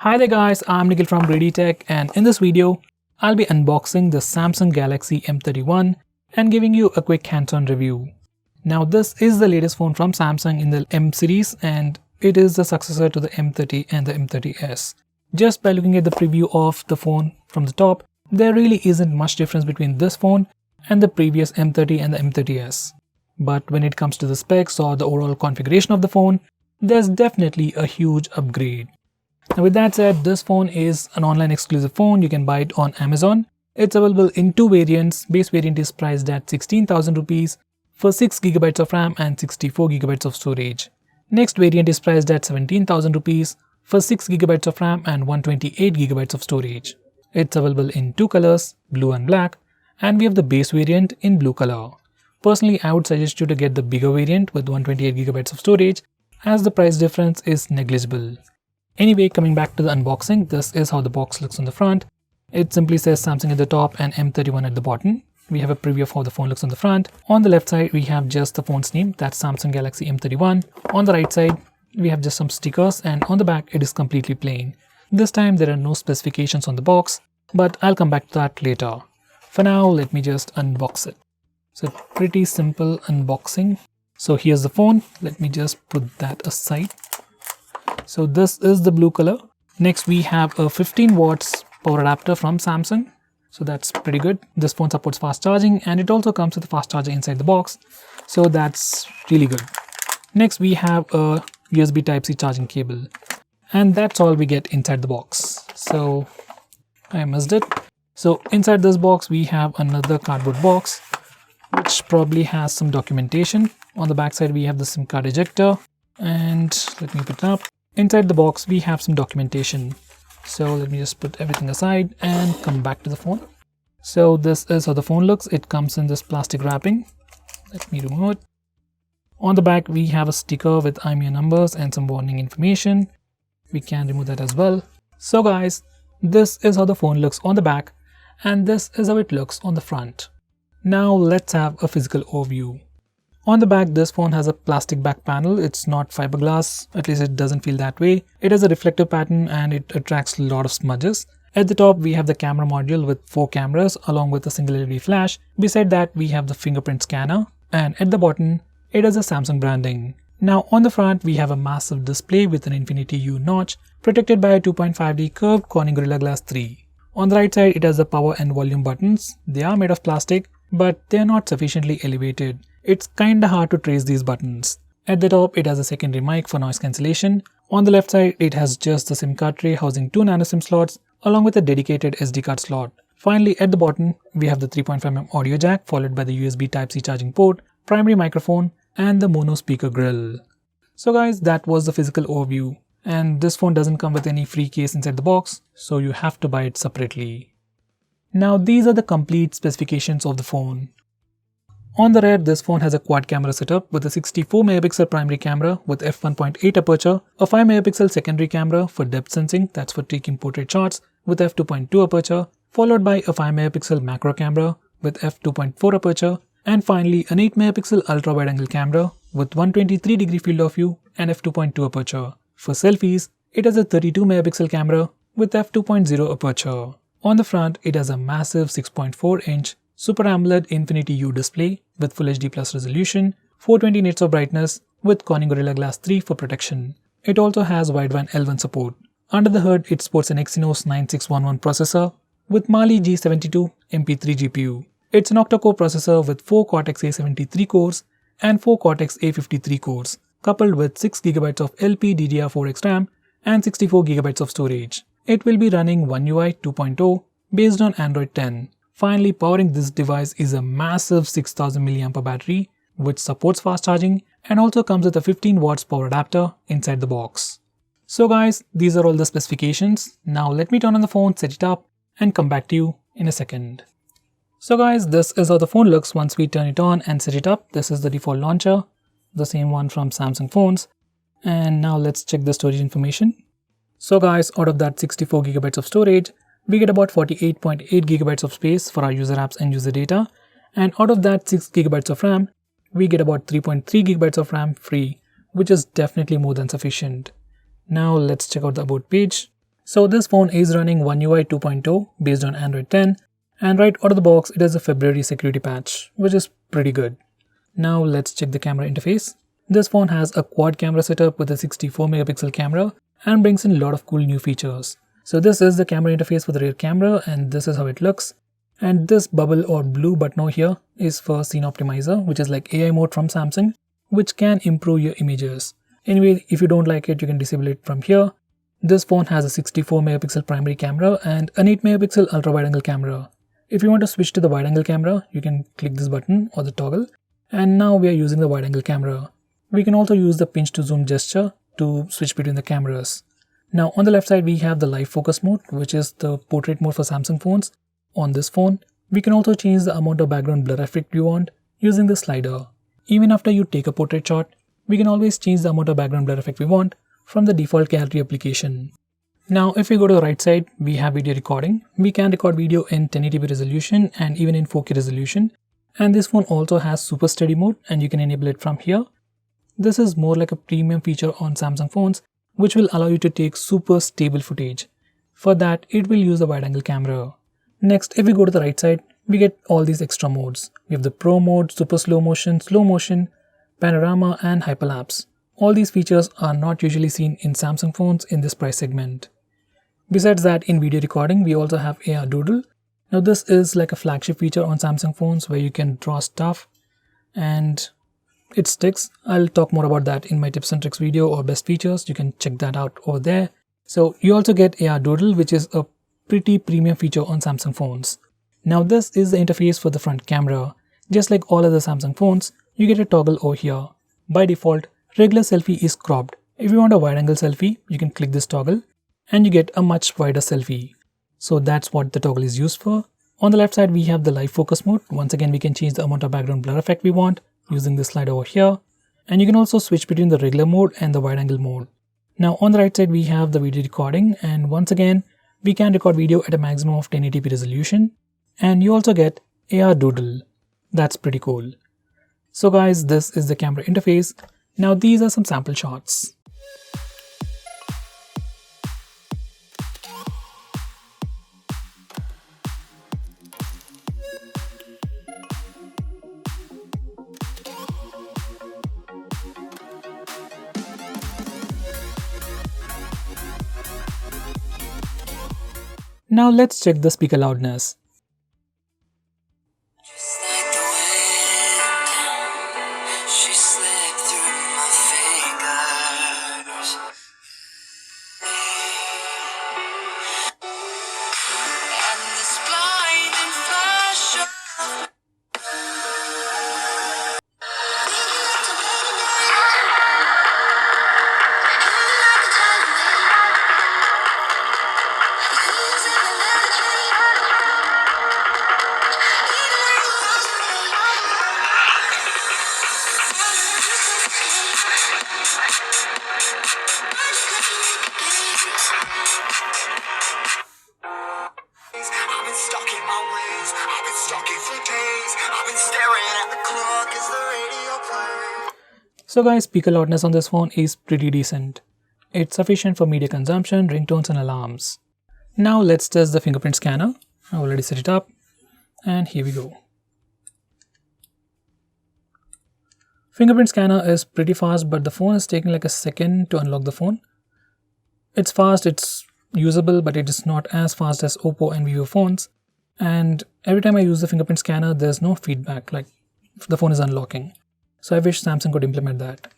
Hi there guys, I'm Nikhil from Greedy Tech, and in this video, I'll be unboxing the Samsung Galaxy M31 and giving you a quick hands-on review. Now this is the latest phone from Samsung in the M series and it is the successor to the M30 and the M30s. Just by looking at the preview of the phone from the top, there really isn't much difference between this phone and the previous M30 and the M30s. But when it comes to the specs or the overall configuration of the phone, there's definitely a huge upgrade. Now with that said, this phone is an online exclusive phone. You can buy it on Amazon. It's available in two variants. Base variant is priced at 16,000 rupees for 6GB of RAM and 64GB of storage. Next variant is priced at 17,000 rupees for 6GB of RAM and 128GB of storage. It's available in two colors, blue and black, and we have the base variant in blue color. Personally, I would suggest you to get the bigger variant with 128GB of storage as the price difference is negligible. Anyway, coming back to the unboxing, this is how the box looks on the front. It simply says Samsung at the top and M31 at the bottom. We have a preview of how the phone looks on the front. On the left side, we have just the phone's name, that's Samsung Galaxy M31. On the right side, we have just some stickers, and on the back, it is completely plain. This time, there are no specifications on the box, but I'll come back to that later. For now, let me just unbox it. So pretty simple unboxing. So here's the phone. Let me just put that aside. So this is the blue color. Next we have a 15 watts power adapter from Samsung. So that's pretty good. This phone supports fast charging and it also comes with a fast charger inside the box. So that's really good. Next we have a USB Type-C charging cable. And that's all we get inside the box. So I missed it. So inside this box we have another cardboard box which probably has some documentation. On the back side we have the SIM card ejector, and let me open it up. Inside the box we have some documentation. So let me just put everything aside and come back to the phone. So this is how the phone looks. It comes in this plastic wrapping. Let me remove it. On the back we have a sticker with IMEI numbers and some warning information. We can remove that as well. So guys, this is how the phone looks on the back and this is how it looks on the front. Now let's have a physical overview. On the back, this phone has a plastic back panel. It's not fiberglass, at least it doesn't feel that way. It has a reflective pattern and it attracts a lot of smudges. At the top, we have the camera module with 4 cameras along with a single LED flash. Beside that, we have the fingerprint scanner, and at the bottom, it has a Samsung branding. Now on the front, we have a massive display with an Infinity U notch protected by a 2.5D curved Corning Gorilla Glass 3. On the right side, it has the power and volume buttons. They are made of plastic, but they are not sufficiently elevated. It's kinda hard to trace these buttons. At the top, it has a secondary mic for noise cancellation. On the left side, it has just the SIM card tray housing 2 nano SIM slots along with a dedicated SD card slot. Finally, at the bottom, we have the 3.5mm audio jack followed by the USB Type-C charging port, primary microphone, and the mono speaker grill. So guys, that was the physical overview. And this phone doesn't come with any free case inside the box, so you have to buy it separately. Now these are the complete specifications of the phone. On the rear, this phone has a quad camera setup with a 64MP primary camera with f1.8 aperture, a 5MP secondary camera for depth sensing, that's for taking portrait shots, with f2.2 aperture, followed by a 5MP macro camera with f2.4 aperture, and finally an 8MP ultra wide angle camera with 123-degree field of view and f2.2 aperture. For selfies, it has a 32MP camera with f2.0 aperture. On the front, it has a massive 6.4-inch Super AMOLED Infinity U display with Full HD Plus resolution, 420 nits of brightness with Corning Gorilla Glass 3 for protection. It also has wideband L1 support. Under the hood, it sports an Exynos 9611 processor with Mali G72 MP3 GPU. It's an octa-core processor with 4 Cortex A73 cores and 4 Cortex A53 cores, coupled with 6GB of LPDDR4X RAM and 64GB of storage. It will be running One UI 2.0 based on Android 10. Finally, powering this device is a massive 6000 mAh battery which supports fast charging and also comes with a 15 watts power adapter inside the box. So guys, these are all the specifications. Now let me turn on the phone, set it up, and come back to you in a second. So guys, this is how the phone looks once we turn it on and set it up. This is the default launcher, the same one from Samsung phones. And now let's check the storage information. So guys, out of that 64GB of storage, we get about 48.8GB of space for our user apps and user data, and out of that 6GB of RAM, we get about 3.3GB of RAM free, which is definitely more than sufficient. Now let's check out the about page. So this phone is running One UI 2.0 based on Android 10, and right out of the box it has a February security patch, which is pretty good. Now let's check the camera interface. This phone has a quad camera setup with a 64 megapixel camera and brings in a lot of cool new features. So this is the camera interface for the rear camera, and this is how it looks. And this bubble or blue button over here is for Scene Optimizer, which is like AI mode from Samsung, which can improve your images. Anyway, if you don't like it, you can disable it from here. This phone has a 64 megapixel primary camera and an 8 megapixel ultra wide angle camera. If you want to switch to the wide angle camera, you can click this button or the toggle, and now we are using the wide angle camera. We can also use the pinch to zoom gesture to switch between the cameras. Now on the left side we have the live focus mode, which is the portrait mode for Samsung phones. On this phone, we can also change the amount of background blur effect we want using the slider. Even after you take a portrait shot, we can always change the amount of background blur effect we want from the default gallery application. Now if we go to the right side, we have video recording. We can record video in 1080p resolution and even in 4K resolution. And this phone also has super steady mode, and you can enable it from here. This is more like a premium feature on Samsung phones, which will allow you to take super stable footage. For that, it will use the wide angle camera. Next, if we go to the right side, we get all these extra modes. We have the Pro mode, super slow motion, panorama and hyperlapse. All these features are not usually seen in Samsung phones in this price segment. Besides that, in video recording, we also have AR Doodle. Now this is like a flagship feature on Samsung phones where you can draw stuff and it sticks. I'll talk more about that in my tips and tricks video or best features. You can check that out over there. So you also get AR Doodle, which is a pretty premium feature on Samsung phones. Now this is the interface for the front camera. Just like all other Samsung phones, you get a toggle over here. By default, regular selfie is cropped. If you want a wide angle selfie, you can click this toggle and you get a much wider selfie. So that's what the toggle is used for. On the left side, we have the live focus mode. Once again, we can change the amount of background blur effect we want using this slider over here. And you can also switch between the regular mode and the wide angle mode. Now on the right side, we have the video recording, and once again, we can record video at a maximum of 1080p resolution, and you also get AR Doodle. That's pretty cool. So guys, this is the camera interface. Now these are some sample shots. Now let's check the speaker loudness. So guys, speaker loudness on this phone is pretty decent. It's sufficient for media consumption, ringtones and alarms. Now let's test the fingerprint scanner. I already set it up and here we go. Fingerprint scanner is pretty fast, but the phone is taking like a second to unlock the phone. It's fast, it's usable, but it is not as fast as Oppo and Vivo phones. And every time I use the fingerprint scanner, there's no feedback, like the phone is unlocking. So I wish Samsung could implement that.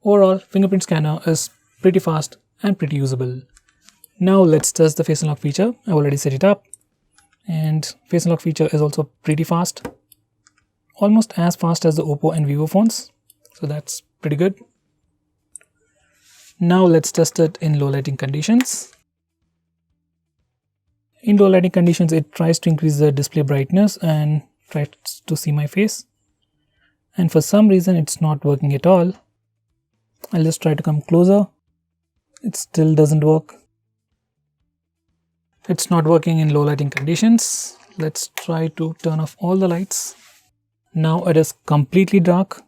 Overall, fingerprint scanner is pretty fast and pretty usable. Now let's test the face unlock feature. I already set it up, and face unlock feature is also pretty fast. Almost as fast as the Oppo and Vivo phones. So that's pretty good. Now let's test it in low lighting conditions. In low lighting conditions, it tries to increase the display brightness and tries to see my face. And for some reason, it's not working at all. I'll just try to come closer. It still doesn't work. It's not working in low lighting conditions. Let's try to turn off all the lights. Now it is completely dark.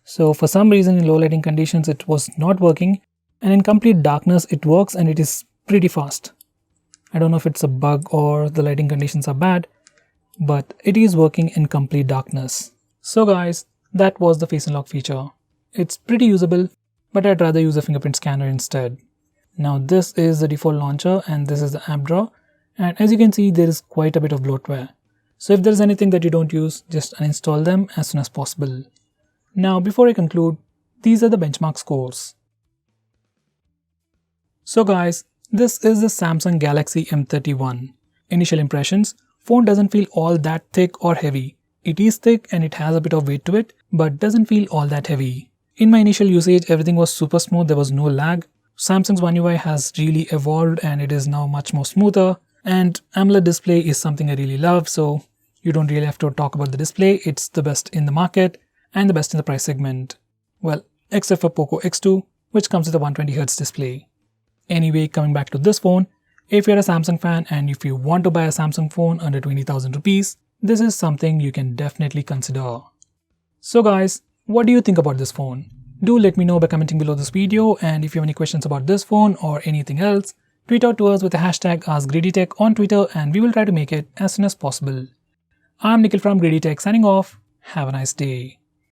So for some reason in low lighting conditions, it was not working. and in complete darkness it works and it is pretty fast. I don't know if it's a bug or the lighting conditions are bad, but it is working in complete darkness. So guys, that was the face unlock feature. It's pretty usable, but I'd rather use a fingerprint scanner instead. Now this is the default launcher and this is the app drawer, and as you can see there is quite a bit of bloatware. So if there is anything that you don't use, just uninstall them as soon as possible. Now before I conclude, these are the benchmark scores. So guys, this is the Samsung Galaxy M31. Initial impressions, phone doesn't feel all that thick or heavy. It is thick and it has a bit of weight to it, but doesn't feel all that heavy. In my initial usage, everything was super smooth, there was no lag. Samsung's One UI has really evolved and it is now much more smoother. And AMOLED display is something I really love, so you don't really have to talk about the display. It's the best in the market and the best in the price segment. Well, except for POCO X2, which comes with a 120Hz display. Anyway, coming back to this phone, if you're a Samsung fan and if you want to buy a Samsung phone under 20,000 rupees, this is something you can definitely consider. So guys, what do you think about this phone? Do let me know by commenting below this video, and if you have any questions about this phone or anything else, tweet out to us with the hashtag AskGreedyTech on Twitter and we will try to make it as soon as possible. I'm Nikhil from Greedy Tech signing off. Have a nice day.